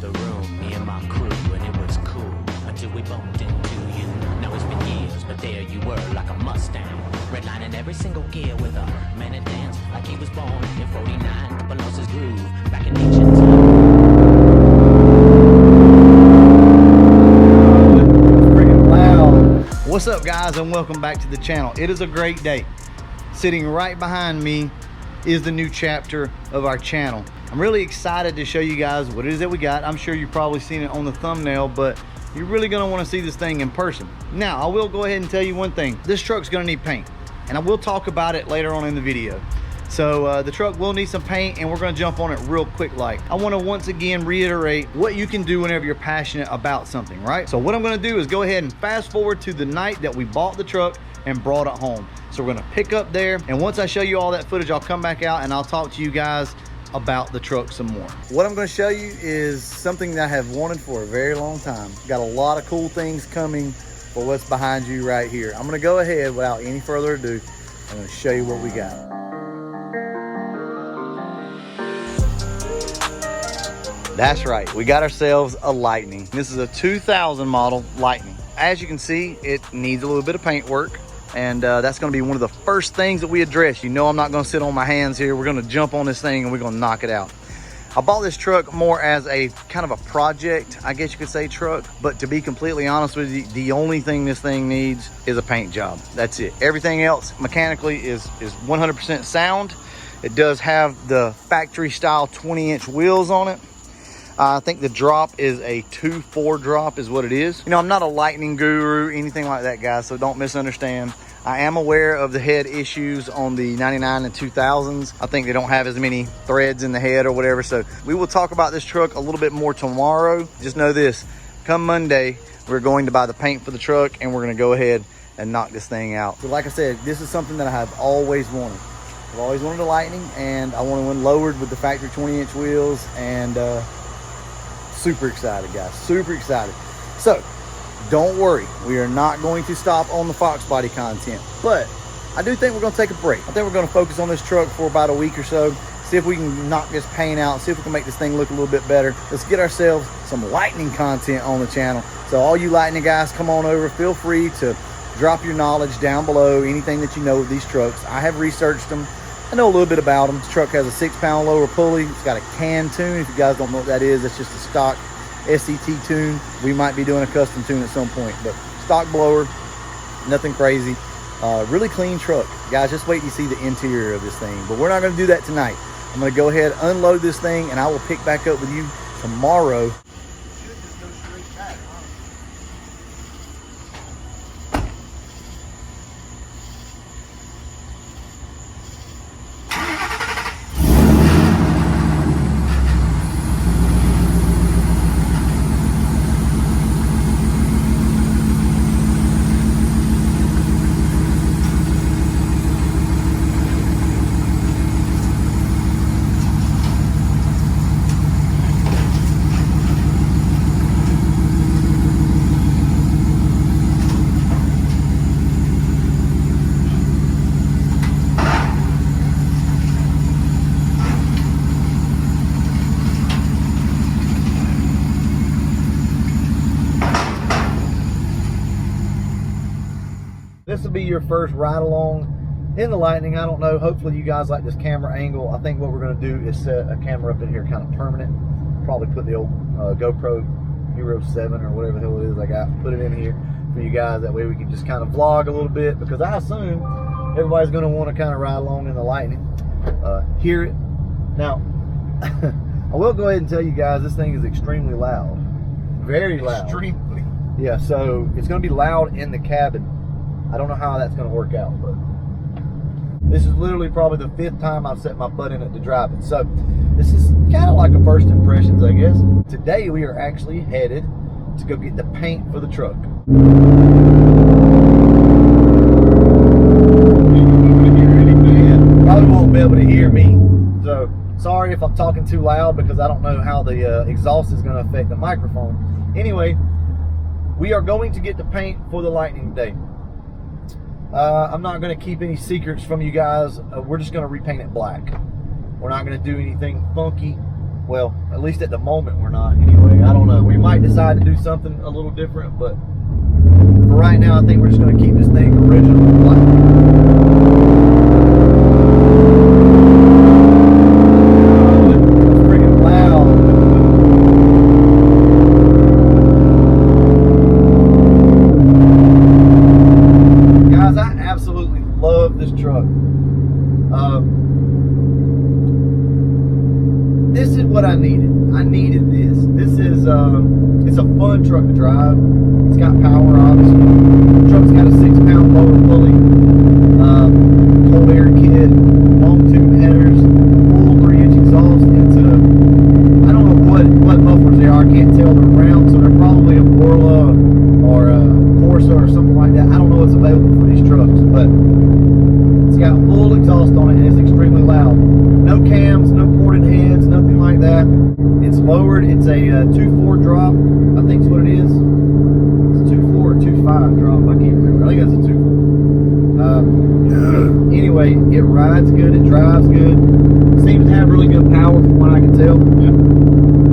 other room, me and my crew, and it was cool until we bumped into you. Now it's been years, but there you were, like a Mustang, redlining every single gear with a man that danced like he was born in '49, but lost his groove back in ancient times. Freaking loud. What's up, guys, and welcome back to the channel. It is a great day. Sitting right behind me is the new chapter of our channel. I'm really excited to show you guys what it is that we got. I'm sure you've probably seen it on the thumbnail, but you're really gonna wanna see this thing in person. Now, I will go ahead and tell you one thing. This truck's gonna need paint, and I will talk about it later on in the video. So the truck will need some paint, and we're gonna jump on it real quick. Like, I wanna once again reiterate what you can do whenever you're passionate about something, right? So what I'm gonna do is go ahead and fast forward to the night that we bought the truck and brought it home. So we're gonna pick up there, and once I show you all that footage, I'll come back out and I'll talk to you guys about the truck some more. What I'm gonna show you is something that I have wanted for a very long time. Got a lot of cool things coming for what's behind you right here. I'm gonna go ahead without any further ado. I'm gonna show you what we got. That's right, we got ourselves a Lightning. This is a 2000 model Lightning. As you can see, it needs a little bit of paint work, and that's gonna be one of the first things that we address. You know I'm not gonna sit on my hands here. We're gonna jump on this thing and we're gonna knock it out. I bought this truck more as a kind of a project, I guess you could say, truck, but to be completely honest with you, the only thing this thing needs is a paint job. That's it. Everything else mechanically is 100% sound. It does have the factory style 20-inch wheels on it. I think the drop is a 2.4 drop is what it is. You know, I'm not a Lightning guru, anything like that, guys, so don't misunderstand. I am aware of the head issues on the 99 and 2000s. I think they don't have as many threads in the head or whatever, so we will talk about this truck a little bit more tomorrow. Just know this, come Monday, we're going to buy the paint for the truck, and we're gonna go ahead and knock this thing out. But like I said, this is something that I have always wanted. I've always wanted a Lightning, and I wanted one lowered with the factory 20-inch wheels, and super excited, guys, super excited. So don't worry, we are not going to stop on the Fox body content, but I do think we're going to take a break. I think we're going to focus on this truck for about a week or so, see if we can knock this paint out, see if we can make this thing look a little bit better. Let's get ourselves some Lightning content on the channel. So all you Lightning guys, come on over. Feel free to drop your knowledge down below, anything that you know of these trucks. I have researched them. I know a little bit about them. This truck has a 6-pound lower pulley. It's got a can tune. If you guys don't know what that is, it's just a stock SCT tune. We might be doing a custom tune at some point, but stock blower, nothing crazy. Really clean truck. Guys, just wait till you see the interior of this thing. But we're not gonna do that tonight. I'm gonna go ahead, unload this thing, and I will pick back up with you tomorrow. This will be your first ride along in the Lightning. I don't know, hopefully you guys like this camera angle. I think what we're gonna do is set a camera up in here kind of permanent. Probably put the old GoPro Hero 7 or whatever the hell it is I got, put it in here for you guys. That way we can just kind of vlog a little bit, because I assume everybody's gonna wanna kind of ride along in the Lightning, hear it. Now, I will go ahead and tell you guys, this thing is extremely loud, very loud. Extremely. Yeah, so it's gonna be loud in the cabin. I don't know how that's going to work out, but this is literally probably the 5th time I've set my butt in it to drive it. So this is kind of like a first impressions, I guess. Today we are actually headed to go get the paint for the truck. Probably won't be able to hear me. So sorry if I'm talking too loud, because I don't know how the exhaust is going to affect the microphone. Anyway, we are going to get the paint for the Lightning today. I'm not going to keep any secrets from you guys. We're just going to repaint it black. We're not going to do anything funky. Well, at least at the moment we're not. Anyway, I don't know. We might decide to do something a little different, but for right now, I think we're just going to keep this thing original. It's freaking loud. Guys, I absolutely love this truck. This is what I needed. I needed this. This is it's a fun truck to drive. It's got power, obviously. The truck's got a 6-pound lower pulley, cold air kit, long tube headers, full 3-inch exhaust into, I don't know what mufflers they are. I can't tell. They're round, so they're probably a Borla or a Corsa or something like that. I don't know what's available for these trucks, but it's got full exhaust on it and it's extremely loud. No cams, no ported heads, nothing like that. It's lowered. It's a 2.4 drop, I think is what it is. It's 2.4 or 2.5 drop. I can't remember. I think it's a 2.4. Anyway, it rides good. It drives good. Seems to have really good power from what I can tell. Yeah.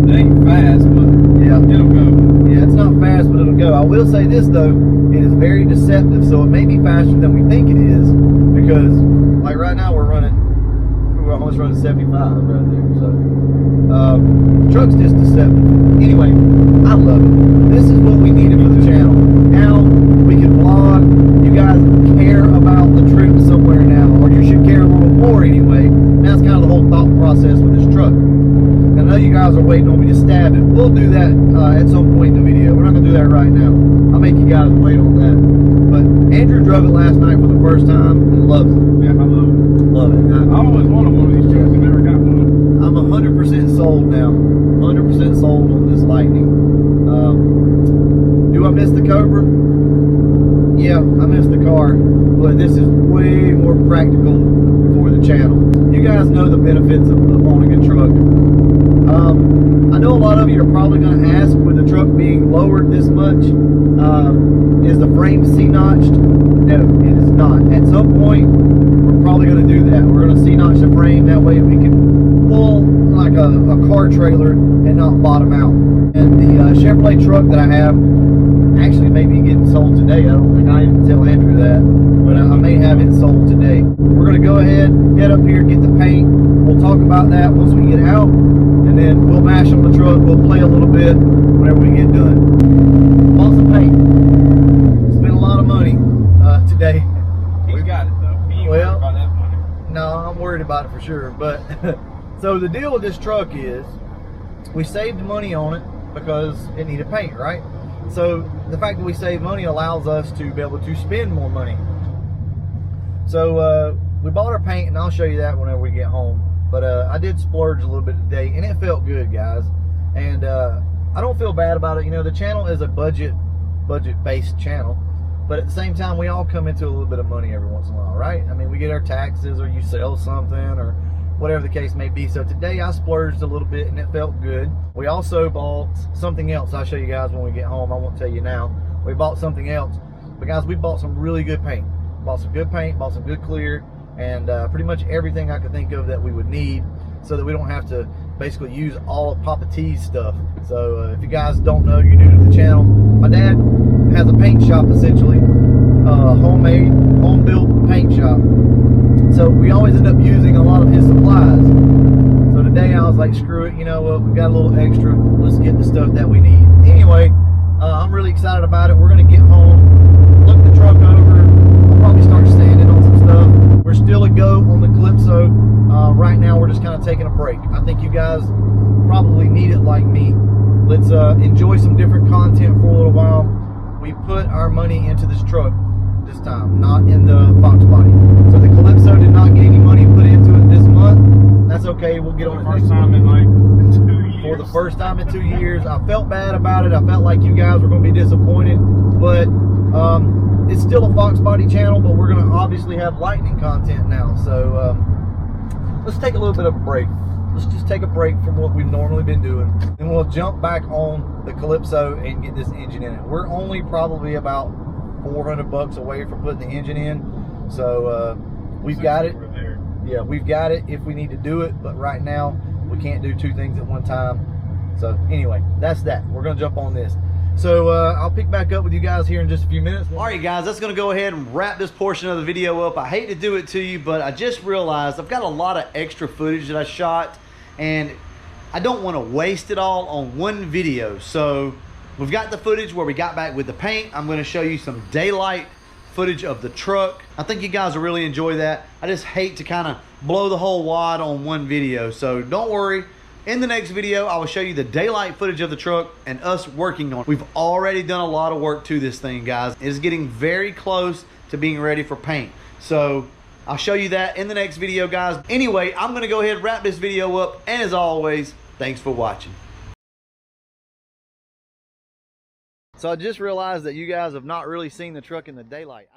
It ain't fast, but yeah, it'll go. Yeah, it's not fast, but it'll go. I will say this though, it is very deceptive. So it may be faster than we think it is, because like right now we're almost running 75 right there. So the truck's just deceptive. Anyway, I love it. This is what we needed for the channel. Now we can vlog. You guys care about the trip somewhere now, or you should care a little more anyway. And that's kind of the whole thought process with this truck. I know you guys are waiting on me to stab it. We'll do that at some point in the video. We're not going to do that right now. I'll make you guys wait on that. But Andrew drove it last night for the first time and loves it. Yeah, I love it. Love it. I always wanted one of these trucks. I never got one. I'm 100% sold now. 100% sold on this Lightning. Do I miss the Cobra? Yeah, I miss the car, but this is way more practical for the channel. You guys know the benefits of owning a truck. I know a lot of you are probably going to ask, with the truck being lowered this much, is the frame C-notched? No, it is not. At some point, we're probably going to do that. We're going to C-notch the frame, that way we can pull like a car trailer and not bottom out. And the Chevrolet truck that I have actually may be getting sold today. I don't think I even tell Andrew that, but I may have it sold today. We're going to go ahead, head up here, get the paint. We'll talk about that once we get out, and then we'll mash on the truck. We'll play a little bit whenever we get done. Bought some paint. Spent a lot of money today. He's got it though. He ain't worried about that money. No, I'm worried about it for sure. But so the deal with this truck is we saved money on it because it needed paint, right? So the fact that we save money allows us to be able to spend more money. So we bought our paint, and I'll show you that whenever we get home. But I did splurge a little bit today, and it felt good, guys. And I don't feel bad about it. You know, the channel is a budget-based channel, but at the same time, we all come into a little bit of money every once in a while, right? I mean, we get our taxes, or you sell something, or whatever the case may be. So today I splurged a little bit, and it felt good. We also bought something else. I'll show you guys when we get home. I won't tell you now. We bought something else. But guys, we bought some really good paint. Bought some good paint, bought some good clear, and pretty much everything I could think of that we would need, so that we don't have to basically use all of Papa T's stuff. So if you guys don't know, you're new to the channel, my dad has a paint shop, essentially, homemade, home-built paint shop. So we always end up using a lot of his supplies. So today I was like, screw it, you know what, we got a little extra, let's get the stuff that we need. Anyway, I'm really excited about it. We're gonna get home, look the truck over, I'll probably start sanding on some stuff. We're still a go on the Calypso. Right now we're just kind of taking a break. I think you guys probably need it like me. Let's enjoy some different content for a little while. We put our money into this truck this time, not in the Fox body. So the Calypso did not get any money put into it this month. That's okay, we'll get on it next time. In like 2 years. For the first time in 2 years. I felt bad about it. I felt like you guys were going to be disappointed, but it's still a Fox body channel, but we're going to obviously have Lightning content now. So let's take a little bit of a break. Let's just take a break from what we've normally been doing, and we'll jump back on the Calypso and get this engine in it. We're only probably about $400 away from putting the engine in, so we've got it. Yeah, we've got it if we need to do it, but right now We can't do two things at one time. So anyway, that's that. We're gonna jump on this. So I'll pick back up with you guys here in just a few minutes. All right, guys, that's gonna go ahead and wrap this portion of the video up. I hate to do it to you, but I just realized I've got a lot of extra footage that I shot, and I don't want to waste it all on one video. So we've got the footage where we got back with the paint. I'm gonna show you some daylight footage of the truck. I think you guys will really enjoy that. I just hate to kind of blow the whole wad on one video. So don't worry. In the next video, I will show you the daylight footage of the truck and us working on it. We've already done a lot of work to this thing, guys. It is getting very close to being ready for paint. So I'll show you that in the next video, guys. Anyway, I'm gonna go ahead and wrap this video up. And as always, thanks for watching. So I just realized that you guys have not really seen the truck in the daylight.